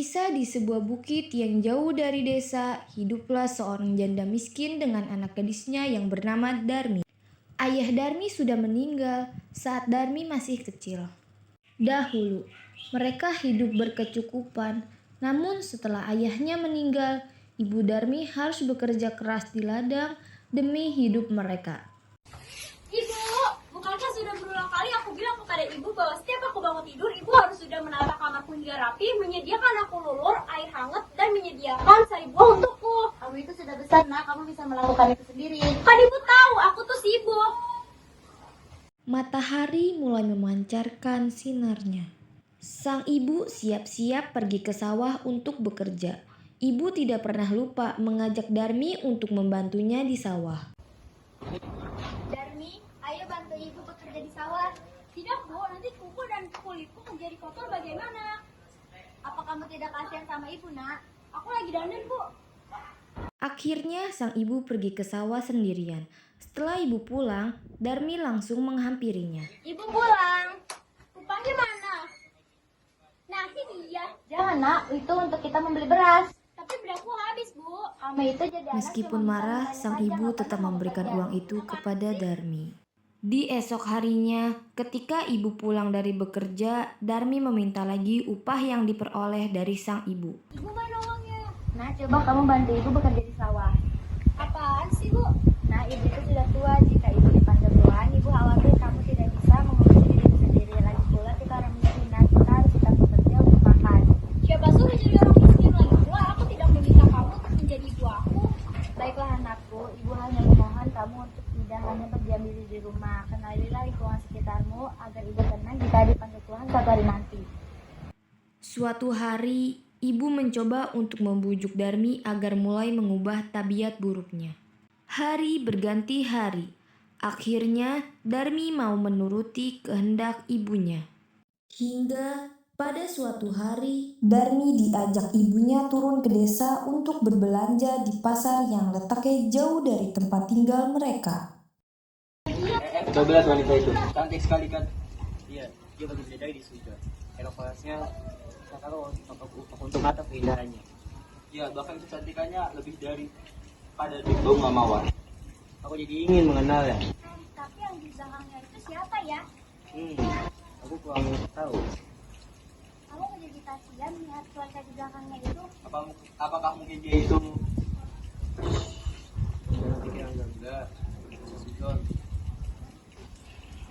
Tersisa di sebuah bukit yang jauh dari desa, hiduplah seorang janda miskin dengan anak gadisnya yang bernama Darmi. Ayah Darmi sudah meninggal saat Darmi masih kecil. Dahulu, mereka hidup berkecukupan, namun setelah ayahnya meninggal, ibu Darmi harus bekerja keras di ladang demi hidup mereka. Ibu, bukankah sudah berulang kali aku bilang kepada ibu bahwa setiap aku bangun tidur, ibu harus sudah menata kamarku hingga rapi, menyediakan aku lulur, air hangat, dan menyediakan sari buah untukku. Kamu itu sudah besar, nak. Kamu bisa melakukan itu sendiri. Kan ibu tahu, aku tuh sibuk. Matahari mulai memancarkan sinarnya. Sang ibu siap-siap pergi ke sawah untuk bekerja. Ibu tidak pernah lupa mengajak Darmi untuk membantunya di sawah. Darmi, ayo bantu ibu bekerja di sawah. Tidak, Bu, nanti kuku dan kulitku menjadi kotor bagaimana? Apa kamu tidak kasihan sama ibu, nak? Aku lagi dandan, Bu. Akhirnya sang ibu pergi ke sawah sendirian. Setelah ibu pulang, Darmi langsung menghampirinya. Ibu pulang. Kupangnya mana? Nah, ini dia. Jangan, nak. Itu untuk kita membeli beras. Tapi berasku habis, Bu. Kamu itu jadi anak Meskipun cuma marah, bisa sang main aja, ibu nggak tetap pernah memberikan bekerja. uang itu kepada Darmi. Di esok harinya, ketika ibu pulang dari bekerja, Darmi meminta lagi upah yang diperoleh dari sang ibu. Ibu mana uangnya? Nah, coba kamu bantu ibu bekerja di sawah. Apaan sih, Bu? Nah, ibu itu sudah tua. Jika ibu dipanggil Tuhan, ibu khawatir kamu tidak bisa mengurusi diri sendiri. Lagi pula kita orang miskin, nah kita harus tetap bekerja untuk makan. Siapa suruh jadi orang miskin lagi pula? Aku tidak meminta kamu untuk menjadi ibu aku. Baiklah anakku, ibu hanya memohon kamu untuk tidak hanya berdiam diri di rumah. Kenalilah lingkungan sekitarmu agar ibu tenang jika dipanggil Tuhan suatu hari nanti. Suatu hari, ibu mencoba untuk membujuk Darmi agar mulai mengubah tabiat buruknya. Hari berganti hari. Akhirnya, Darmi mau menuruti kehendak ibunya. Hingga pada suatu hari, Darmi diajak ibunya turun ke desa untuk berbelanja di pasar yang letaknya jauh dari tempat tinggal mereka. 12 wanita itu cantik sekali kan? Iya, dia bagi bidadari di situ. Elokuasinya saya taruh untuk mata keindahannya. Iya, bahkan kecantikannya lebih dari pada bunga mawar. Aku jadi ingin mengenalnya. Tapi yang di belakangnya itu siapa ya? Aku kurang tahu. Kamu menjadi kasihan melihat keluarga di belakangnya itu. Apakah mungkin dia itu? Enggak. Sujon.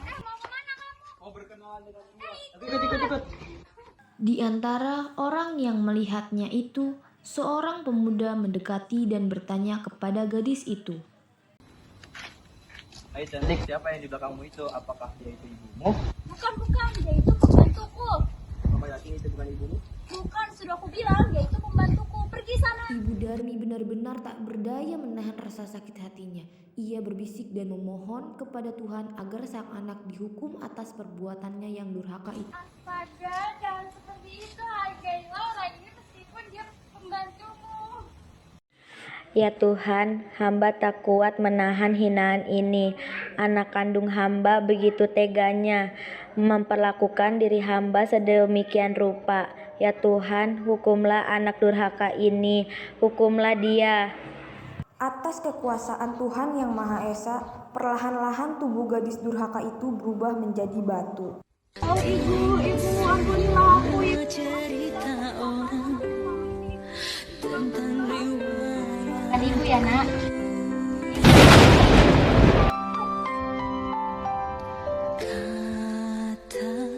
Mau kemana kamu? Mau berkenalan dengan dia. Ikut. Di antara orang yang melihatnya itu, seorang pemuda mendekati dan bertanya kepada gadis itu. Hai cantik, siapa yang di belakangmu itu? Apakah dia itu ibumu? Bukan, dia itu pembantuku. Kamu yakin itu bukan ibumu? Bukan, sudah aku bilang, dia itu pembantuku. Pergi sana. Ibu Darmi benar-benar tak berdaya menahan rasa sakit hatinya. Ia berbisik dan memohon kepada Tuhan agar sang anak dihukum atas perbuatannya yang durhaka itu. Astaga, jangan seperti itu. Hargailah orang ini meskipun dia pembantumu. Ya Tuhan, hamba tak kuat menahan hinaan ini. Anak kandung hamba begitu teganya memperlakukan diri hamba sedemikian rupa. Ya Tuhan, hukumlah anak durhaka ini, hukumlah dia. Atas kekuasaan Tuhan yang Maha Esa, perlahan-lahan tubuh gadis durhaka itu berubah menjadi batu. Oh ibu, ampunilah aku, ibu. Kan ibu ya, nak.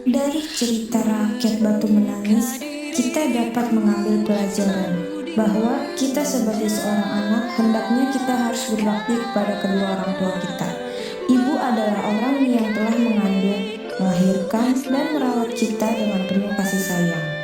Dari cerita rakyat batu menangis, kita dapat mengambil pelajaran bahwa kita sebagai seorang anak hendaknya kita harus berbakti kepada kedua orang tua kita. Ibu adalah orang yang telah mengandung, melahirkan, dan merawat kita dengan penuh kasih sayang.